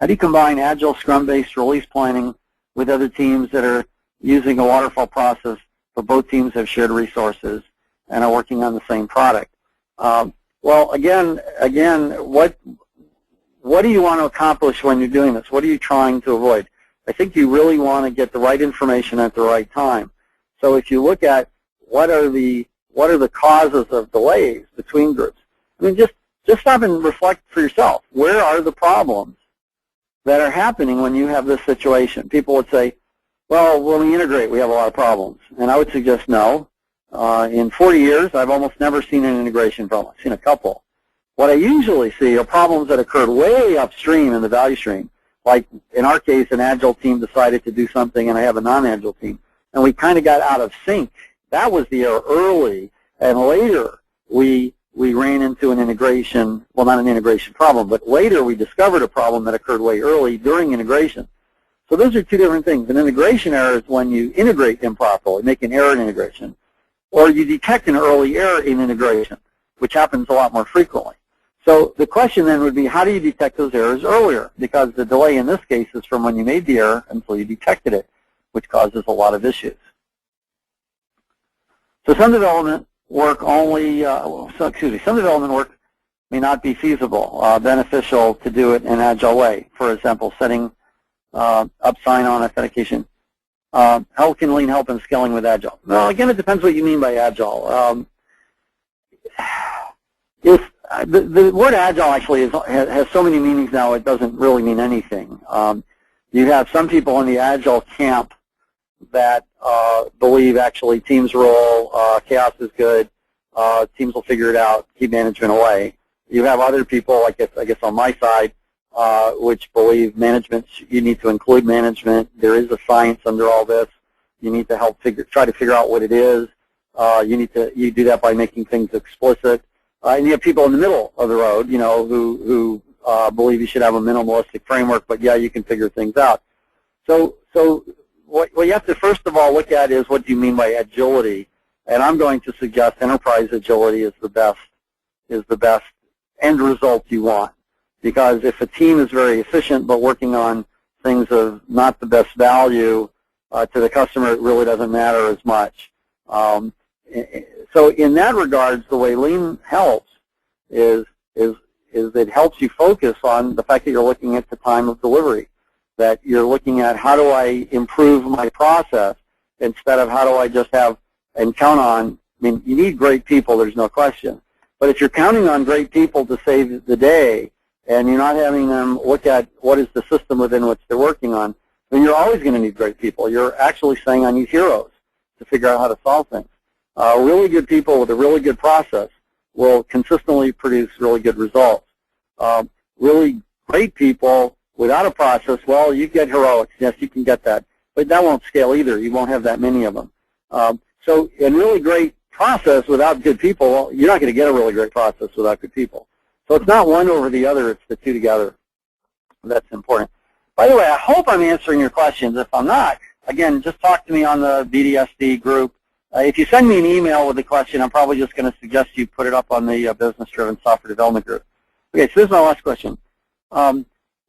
How do you combine Agile Scrum-based release planning with other teams that are using a waterfall process, but both teams have shared resources and are working on the same product? Well, again, what do you want to accomplish when you're doing this? What are you trying to avoid? I think you really want to get the right information at the right time. So if you look at what are the causes of delays between groups, I mean, just stop and reflect for yourself. Where are the problems that are happening when you have this situation? People would say, well, when we integrate, we have a lot of problems. And I would suggest no. In 40 years, I've almost never seen an integration problem. I've seen a couple. What I usually see are problems that occurred way upstream in the value stream. Like in our case, an Agile team decided to do something, and I have a non-Agile team, and we kind of got out of sync. That was the error early, and later we ran into an integration, well, not an integration problem, but later we discovered a problem that occurred way early during integration. So those are 2 different things. An integration error is when you integrate improperly, make an error in integration, or you detect an early error in integration, which happens a lot more frequently. So the question then would be, how do you detect those errors earlier? Because the delay in this case is from when you made the error until you detected it, which causes a lot of issues. So some development work some development work may not be feasible, beneficial to do it in an Agile way. For example, setting up sign-on authentication. How can Lean help in scaling with Agile? Well, again, it depends what you mean by Agile. The word Agile actually has so many meanings now, it doesn't really mean anything. You have some people in the Agile camp that believe actually teams rule, chaos is good, teams will figure it out, keep management away. You have other people, I guess on my side, which believe management, you need to include management. There is a science under all this. You need to help try to figure out what it is. You do that by making things explicit. And you have people in the middle of the road, who believe you should have a minimalistic framework, but yeah, you can figure things out. So what you have to first of all look at is, what do you mean by agility? And I'm going to suggest enterprise agility is the best end result you want. Because if a team is very efficient but working on things of not the best value to the customer, it really doesn't matter as much. So in that regards, the way Lean helps is it helps you focus on the fact that you're looking at the time of delivery, that you're looking at how do I improve my process instead of how do I just have and count on. I mean, you need great people, there's no question. But if you're counting on great people to save the day and you're not having them look at what is the system within which they're working on, then you're always going to need great people. You're actually saying I need heroes to figure out how to solve things. Really good people with a really good process will consistently produce really good results. Really great people without a process, well, you get heroics. Yes, you can get that. But that won't scale either. You won't have that many of them. So in really great process without good people, well, you're not going to get a really great process without good people. So it's not one over the other. It's the two together. That's important. By the way, I hope I'm answering your questions. If I'm not, again, just talk to me on the BDSD group. If you send me an email with a question, I'm probably just going to suggest you put it up on the business-driven software development group. Okay, so this is my last question.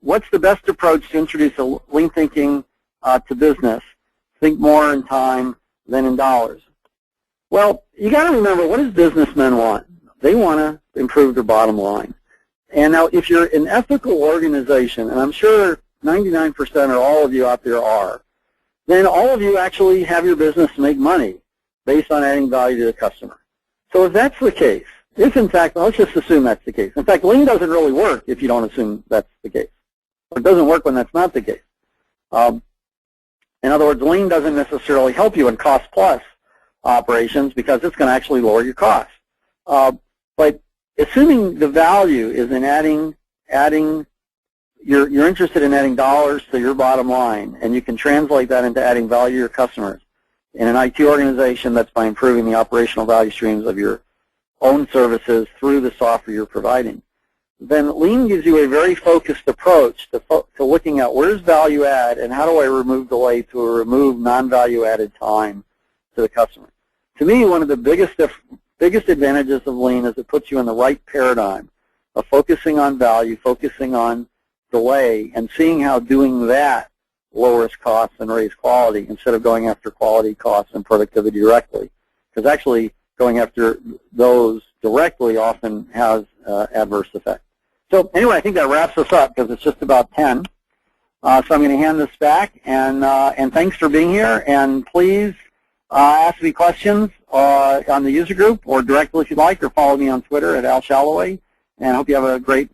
What's the best approach to introduce a lean thinking to business? Think more in time than in dollars. Well, you got to remember, what does businessmen want? They want to improve their bottom line. And now, if you're an ethical organization, and I'm sure 99% or all of you out there are, then all of you actually have your business make money based on adding value to the customer. So if that's the case, if in fact, let's just assume that's the case. In fact, Lean doesn't really work if you don't assume that's the case. Or it doesn't work when that's not the case. In other words, Lean doesn't necessarily help you in cost-plus operations because it's going to actually lower your costs. But assuming the value is in you're interested in adding dollars to your bottom line, and you can translate that into adding value to your customers in an IT organization, that's by improving the operational value streams of your own services through the software you're providing. Then Lean gives you a very focused approach to looking at where's value add and how do I remove delay to remove non-value added time to the customer. To me, one of the biggest advantages of Lean is it puts you in the right paradigm of focusing on value, focusing on delay, and seeing how doing that lowers costs and raise quality instead of going after quality, costs, and productivity directly. Because actually going after those directly often has adverse effects. So anyway, I think that wraps us up because it's just about 10. So I'm going to hand this back, and thanks for being here. And please ask me questions on the user group or directly if you'd like, or follow me on Twitter at Al Shalloway. And I hope you have a great